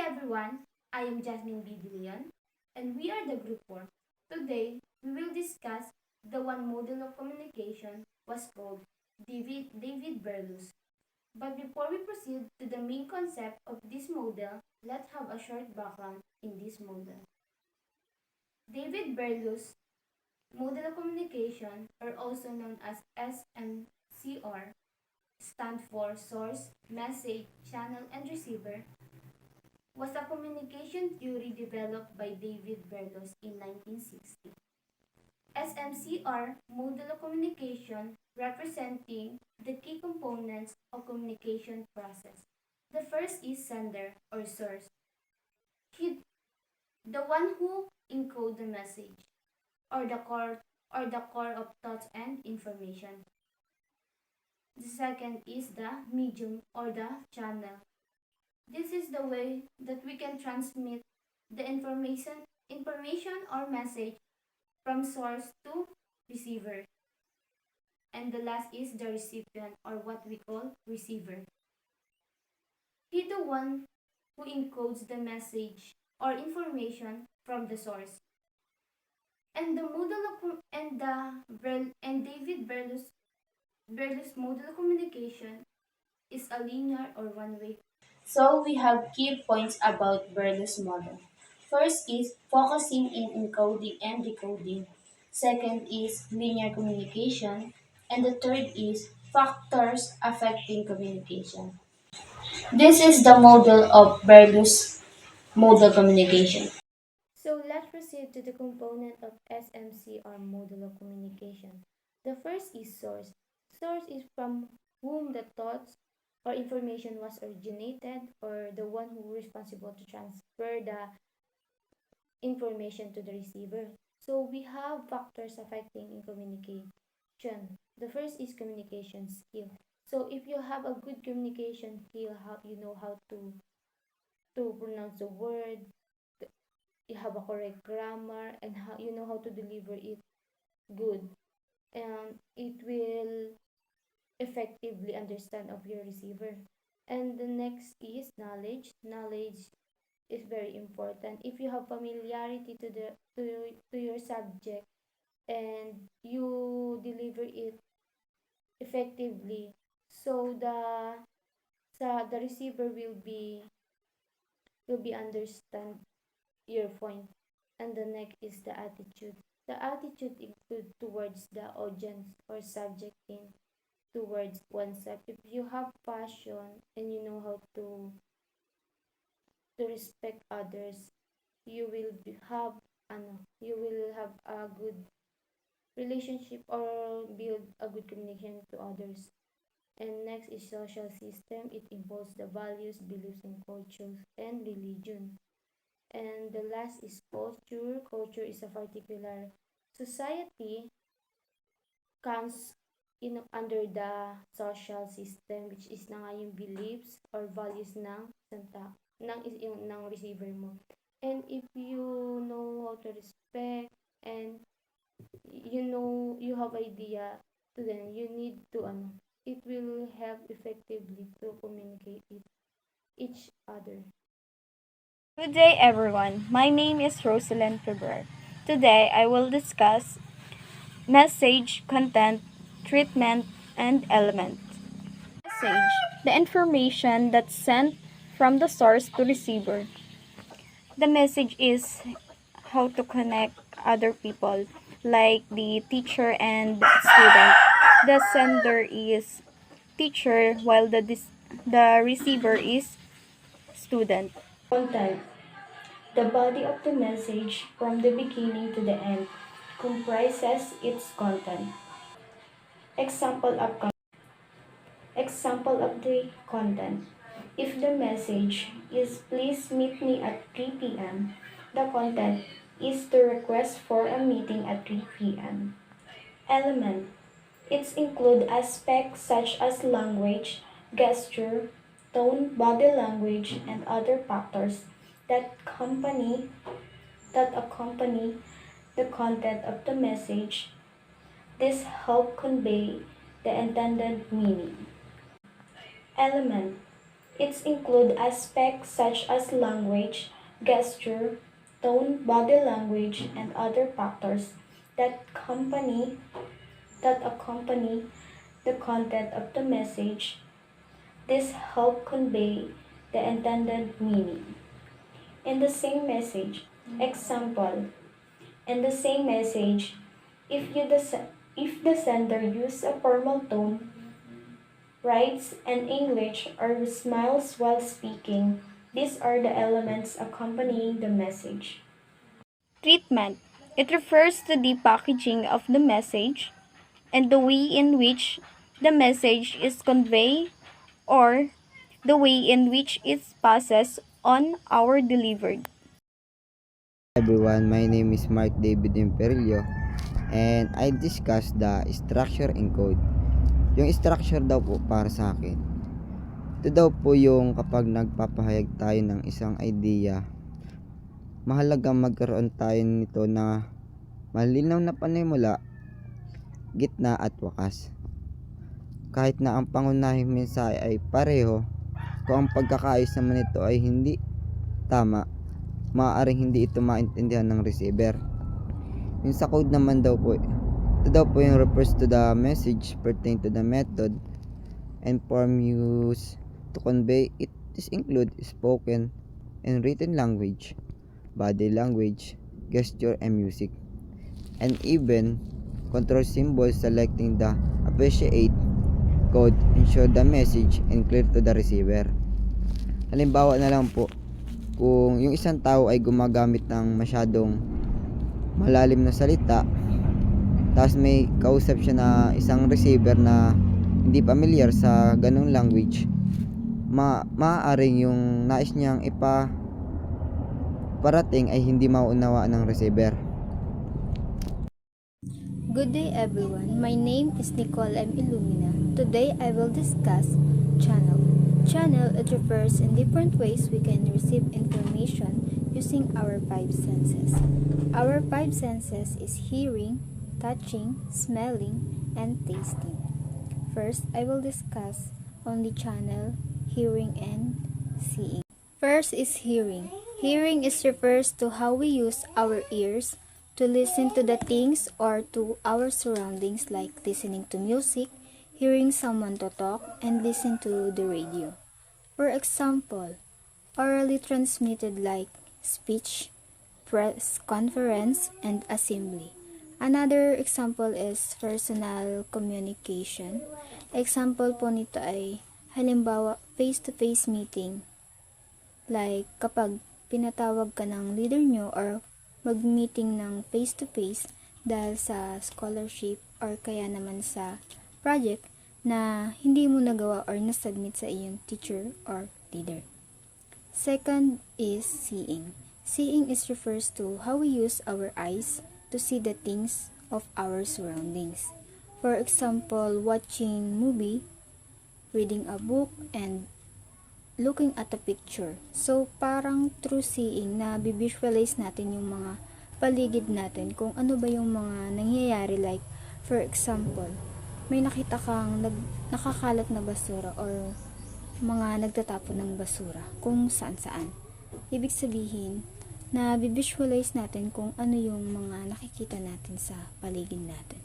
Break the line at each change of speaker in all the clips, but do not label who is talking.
everyone, I am Jasmine B. De Leon, and we are the Group 4. Today, we will discuss the one model of communication was called David BERLOS. But before we proceed to the main concept of this model, let's have a short background in this model. David BERLOS' model of communication, or also known as SMCR, stand for Source, Message, Channel, and Receiver, was a communication theory developed by David BERLOS in 1960. SMCR model of communication representing the key components of communication process. The first is sender or source. He, the one who encodes the message or the core of thoughts and information. The second is the medium or the channel. This is the way that we can transmit the information or message from source to receiver. And the last is the recipient or what we call receiver. He the one who encodes the message or information from the source. And the model of and David BERLOS model of communication is a linear or one-way. So we have key points about BERLOS model. First is focusing in encoding and decoding. Second is linear communication. And the third is factors affecting communication. This is the model of BERLOS model communication. So let's proceed to the component of SMCR model of communication. The first is source. Source is from whom the thoughts or information was originated, or the one who is responsible to transfer the information to the receiver. So we have factors affecting in communication. The first is communication skill. So if you have a good communication skill, how you know how to pronounce the word, you have a correct grammar, and how you know how to deliver it good, and it will effectively understand of your receiver. And the next is knowledge. Knowledge is very important. If you have familiarity to your subject and you deliver it effectively, so the receiver will be understand your point. And the next is the attitude. The attitude include towards the audience or subject in towards oneself. If you have passion and you know how to respect others, you will have a good relationship or build a good communication to others. And next is social system. It involves the values, beliefs, and cultures and religion. And the last is culture. Culture is a particular society comes under the social system, which is na nga yung beliefs or values ng receiver mo. And if you know how to respect and you have idea to them, you need to it will help effectively to communicate with each other.
Good day, everyone. My name is Rosalind Febrer. Today, I will discuss message, content, treatment, and element. Message, the information that's sent from the source to receiver. The message is how to connect other people, like the teacher and student. The sender is teacher, while the receiver is student.
Content. The body of the message from the beginning to the end comprises its content. Example of Example of the content. If the message is please meet me at 3 p.m., the content is to request for a meeting at 3 p.m. Element. It include aspects such as language, gesture, tone, body language, and other factors that accompany the content of the message. This help convey the intended meaning. Element.
It includes aspects such as language, gesture, tone, body language, and other factors that accompany the content of the message. This help convey the intended meaning. In the same message, example, in the same message, if the sender uses a formal tone, writes in English, or smiles while speaking, these are the elements accompanying the message. Treatment. It refers to the packaging of the message and the way in which the message is conveyed or the way in which it passes on or delivered.
Everyone, my name is Mark David Imperillo and I discuss the structure and code. Yung structure daw po para sa akin, ito daw po yung kapag nagpapahayag tayo ng isang idea, mahalagang magkaroon tayo nito na malinaw na panimula, gitna at wakas. Kahit na ang pangunahing mensahe ay pareho, kung ang pagkakaayos naman nito ay hindi tama, maaaring hindi ito maintindihan ng receiver. Yung sa code naman daw po, ito daw po yung refers to the message pertain to the method and form used to convey it. This include spoken and written language, body language, gesture and music, and even control symbols selecting the appreciate code ensure the message and clear to the receiver. Halimbawa na lang po, kung yung isang tao ay gumagamit ng masyadong malalim na salita, tapos may kausap siya na isang receiver na hindi familiar sa ganung language, maaaring yung nais niyang parating ay hindi mauunawaan ng receiver.
Good day everyone, my name is Nicole M. Illumina. Today I will discuss channel. Channel, it refers in different ways we can receive information using our five senses. Our five senses is hearing, touching, smelling, and tasting. First, I will discuss only channel, hearing, and seeing. First is hearing. Hearing is refers to how we use our ears to listen to the things or to our surroundings, like listening to music, hearing someone to talk, and listen to the radio. For example, orally transmitted like speech, press conference, and assembly. Another example is personal communication. Example po nito ay halimbawa face-to-face meeting. Like kapag pinatawag ka ng leader nyo or mag-meeting ng face-to-face dahil sa scholarship or kaya naman sa project na hindi mo nagawa or nasubmit sa iyong teacher or leader. Second is seeing. Seeing is refers to how we use our eyes to see the things of our surroundings. For example, watching movie, reading a book, and looking at a picture. So, parang through seeing na visualize natin yung mga paligid natin, kung ano ba yung mga nangyayari. Like, for example, may nakita kang nakakalat na basura or mga nagtatapon ng basura kung saan-saan. Ibig sabihin, na visualize natin kung ano yung mga nakikita natin sa paligid natin.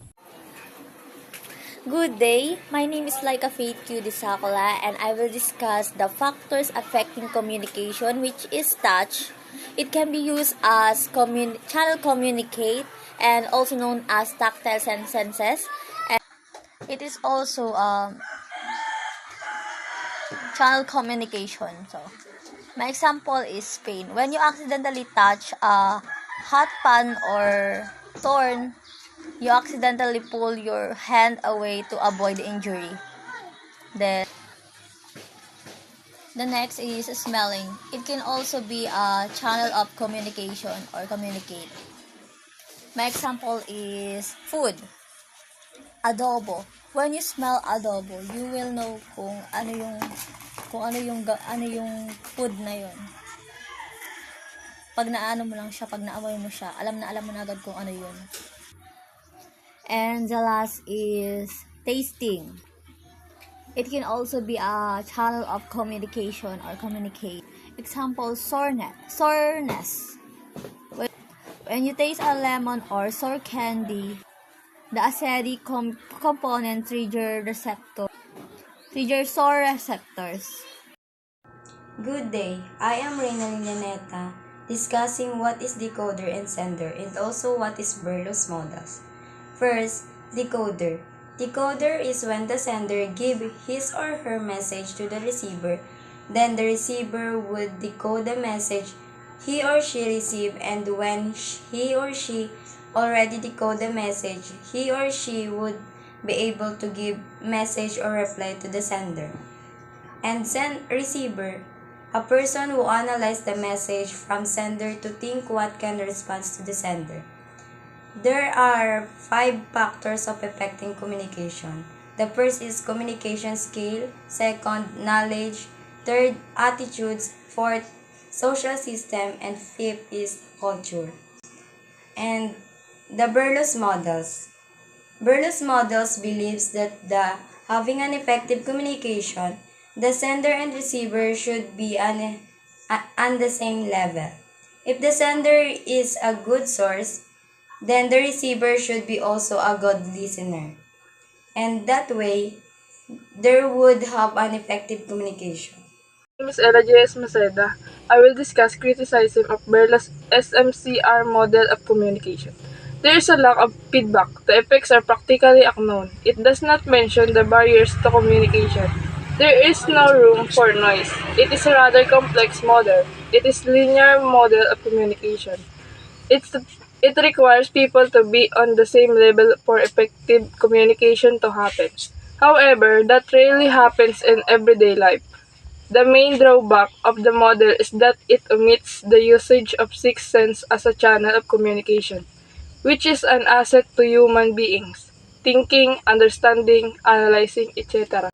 Good day, my name is Laika Faith Q. Disakula and I will discuss the factors affecting communication, which is touch. It can be used as channel communicate and also known as tactile senses. And it is also channel communication. So, my example is pain. When you accidentally touch a hot pan or thorn, you accidentally pull your hand away to avoid injury. Then, the next is smelling. It can also be a channel of communication or communicate. My example is food. Adobo. When you smell adobo, you will know kung ano yung food na yun. Pag naano mo lang siya, pag naamoy mo siya, alam mo na agad kung ano yun. And the last is tasting. It can also be a channel of communication or communicate. Example, soreness. When you taste a lemon or sour candy, the acidic component trigger sour receptors.
Good day, I am Reynalyn Yaneta, discussing what is decoder and sender and also what is BERLOS models. First, decoder. Decoder is when the sender gives his or her message to the receiver, then the receiver would decode the message he or she received, and when he or she already decode the message, he or she would be able to give message or reply to the sender. And send receiver, a person who analyzes the message from sender to think what can respond to the sender. There are 5 factors of affecting communication. The first is communication skill, second, knowledge, third, attitudes, fourth, social system, and fifth is culture. And the BERLOS models. BERLOS models believes that having an effective communication, the sender and receiver should be on the same level. If the sender is a good source, then the receiver should be also a good listener. And that way, there would have an effective communication.
Ms. Ella J.S. Maceda, I will discuss criticism of BERLOS SMCR model of communication. There is a lack of feedback. The effects are practically unknown. It does not mention the barriers to communication. There is no room for noise. It is a rather complex model. It is linear model of communication. It's, it requires people to be on the same level for effective communication to happen. However, that rarely happens in everyday life. The main drawback of the model is that it omits the usage of sixth sense as a channel of communication, which is an asset to human beings, thinking, understanding, analyzing, etc.